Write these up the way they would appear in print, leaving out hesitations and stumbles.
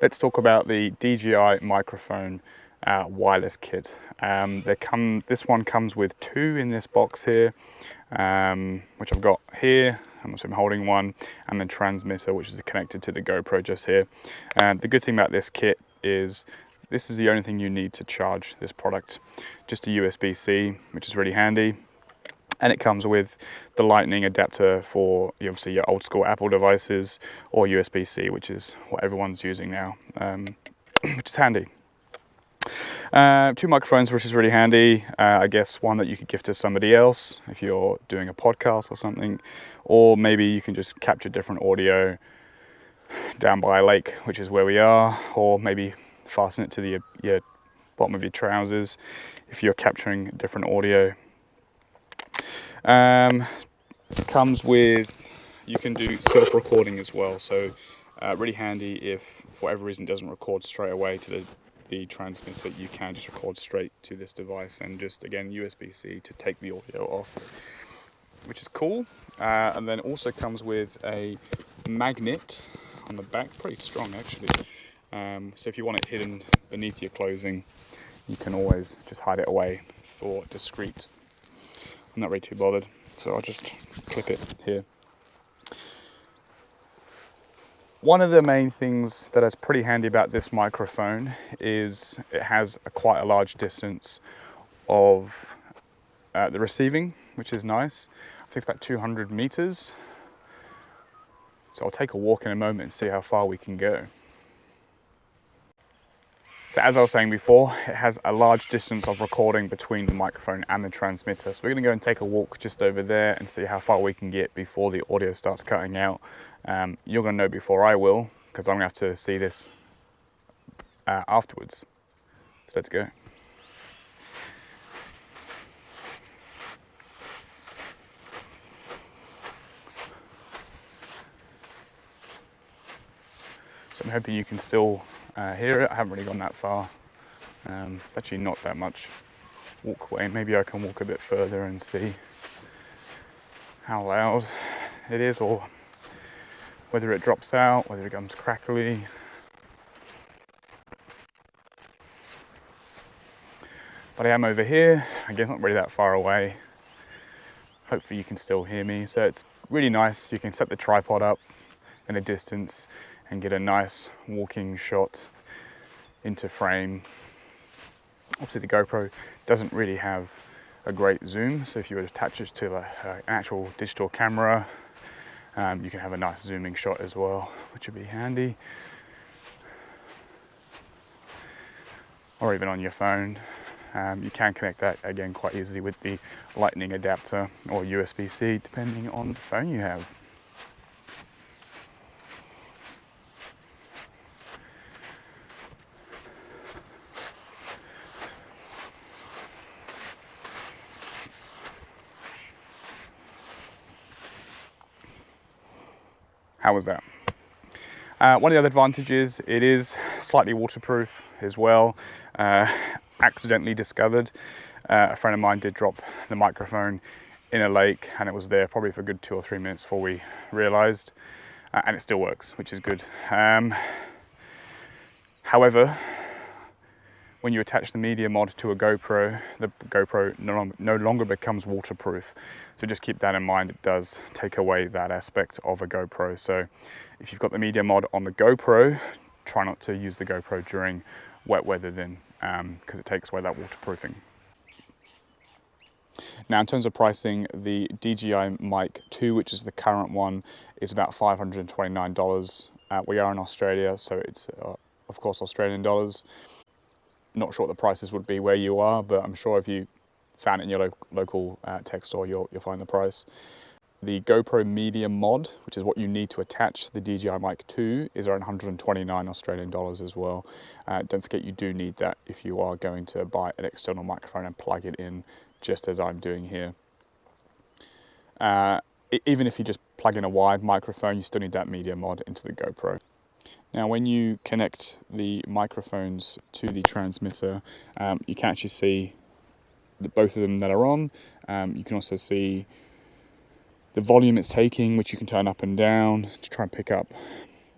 Let's talk about the DJI microphone wireless kit. This one comes with two in this box here, which I've got here. I'm holding one, and the transmitter, which is connected to the GoPro just here. The good thing about this kit is this is the only thing you need to charge this product. Just a USB-C, which is really handy. And it comes with the lightning adapter for obviously your old school Apple devices, or USB-C, which is what everyone's using now, which is handy. Two microphones, which is really handy. I guess one that you could gift to somebody else if you're doing a podcast or something, or maybe you can just capture different audio down by a lake, which is where we are, or maybe fasten it to your bottom of your trousers if you're capturing different audio. Comes with, you can do self-recording as well, so really handy if for whatever reason it doesn't record straight away to the transmitter. You can just record straight to this device, and just again USB-C to take the audio off, which is cool. And then also comes with a magnet on the back, pretty strong actually. So if you want it hidden beneath your clothing, you can always just hide it away for discreet. I'm not really too bothered, so I'll just clip it here. One of the main things that is pretty handy about this microphone is it has quite a large distance of the receiving, which is nice. I think it's about 200 meters. So I'll take a walk in a moment and see how far we can go. So as I was saying before, it has a large distance of recording between the microphone and the transmitter. So we're going to go and take a walk just over there and see how far we can get before the audio starts cutting out. You're going to know before I will, because I'm going to have to see this afterwards. So let's go. So I'm hoping you can still hear it. I haven't really gone that far. It's actually not that much walkway. Maybe I can walk a bit further and see how loud it is, or whether it drops out, whether it becomes crackly. But I am over here. Again, not really that far away. Hopefully you can still hear me. So it's really nice. You can set the tripod up in a distance and get a nice walking shot into frame. Obviously the GoPro doesn't really have a great zoom, so if you would attach it to an actual digital camera, you can have a nice zooming shot as well, which would be handy. Or even on your phone. You can connect that again quite easily with the lightning adapter or USB-C, depending on the phone you have. How was that? One of the other advantages, it is slightly waterproof as well. Accidentally discovered. A friend of mine did drop the microphone in a lake, and it was there probably for a good 2 or 3 minutes before we realized, and it still works, which is good. However, when you attach the media mod to a GoPro, the GoPro no longer becomes waterproof. So just keep that in mind. It does take away that aspect of a GoPro. So if you've got the media mod on the GoPro, try not to use the GoPro during wet weather then, because it takes away that waterproofing. Now in terms of pricing, the DJI Mic 2, which is the current one, is about $529. We are in Australia, so it's of course Australian dollars. Not sure what the prices would be where you are, but I'm sure if you found it in your local tech store, you'll find the price. The GoPro Media Mod, which is what you need to attach the DJI Mic 2, is around 129 Australian dollars as well. Don't forget you do need that if you are going to buy an external microphone and plug it in, just as I'm doing here. Even if you just plug in a wired microphone, you still need that media mod into the GoPro. Now when you connect the microphones to the transmitter, you can actually see both of them that are on. You can also see the volume it's taking, which you can turn up and down to try and pick up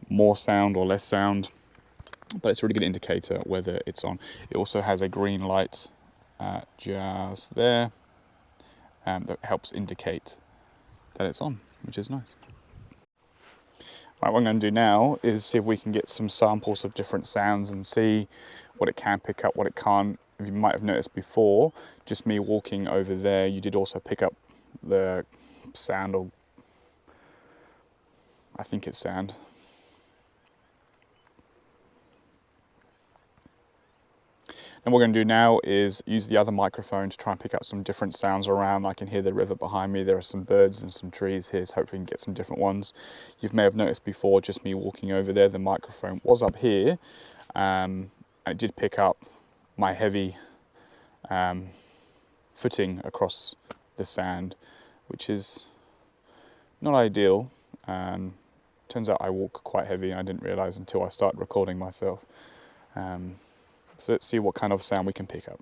more sound or less sound. but it's a really good indicator whether it's on. It also has a green light just there that helps indicate that it's on, which is nice. Right, what I'm going to do now is see if we can get some samples of different sounds and see what it can pick up, what it can't. You might have noticed before, just me walking over there, you did also pick up the sound, or I think it's sound. And what we're going to do now is use the other microphone to try and pick up some different sounds around. I can hear the river behind me. There are some birds and some trees here, so hopefully we can get some different ones. You may have noticed before, just me walking over there, the microphone was up here, and it did pick up my heavy footing across the sand, which is not ideal. Turns out I walk quite heavy, and I didn't realise until I started recording myself. So let's see what kind of sound we can pick up.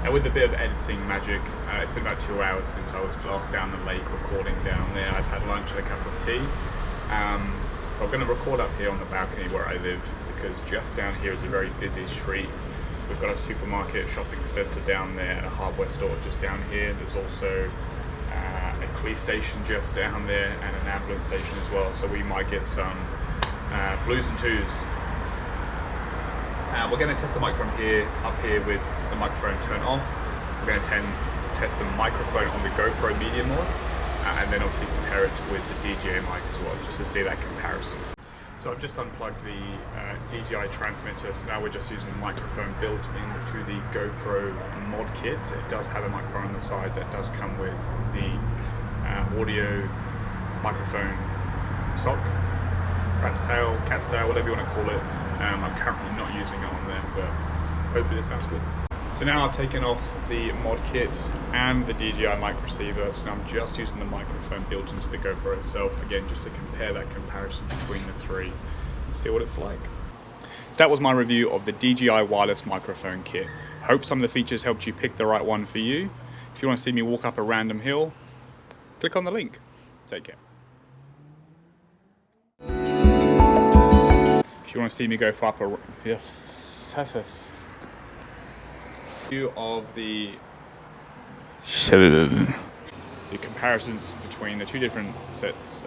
Now, with a bit of editing magic, it's been about 2 hours since I was last down the lake recording down there. I've had lunch and a cup of tea. But I'm going to record up here on the balcony where I live, because just down here is a very busy street. We've got a supermarket, shopping centre down there, and a hardware store just down here. There's also a police station just down there and an ambulance station as well, so we might get some blues and twos. We're going to test the microphone up here with the microphone turned off. We're going to test the microphone on the GoPro media mode, and then obviously compare it with the DJI mic as well, just to see that comparison. So I've just unplugged the DJI transmitter, so now we're just using the microphone built into the GoPro mod kit. It does have a microphone on the side that does come with the audio microphone sock, rat's tail, cat's tail, whatever you want to call it. I'm currently not using it on there, but hopefully this sounds good. So now I've taken off the mod kit and the DJI mic receiver, so now I'm just using the microphone built into the GoPro itself, again just to compare that comparison between the three and see what it's like. So that was my review of the DJI wireless microphone kit. Hope some of the features helped you pick the right one for you. If you want to see me walk up a random hill, click on the link. Take care. If you want to see me go up a view of the comparisons between the two different sets.